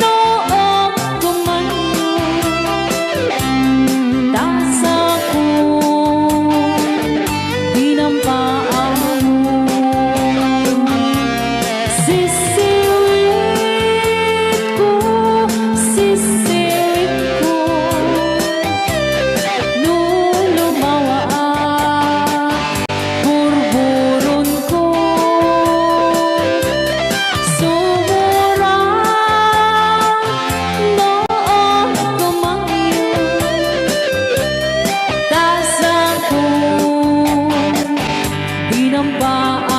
noong tumanyo, tasa ko dinampaan mo. Sisiwit ko, sisiwit ko. No lumawa ang burburon ko. Sumura noong tumanyo, tasa ko dinampaan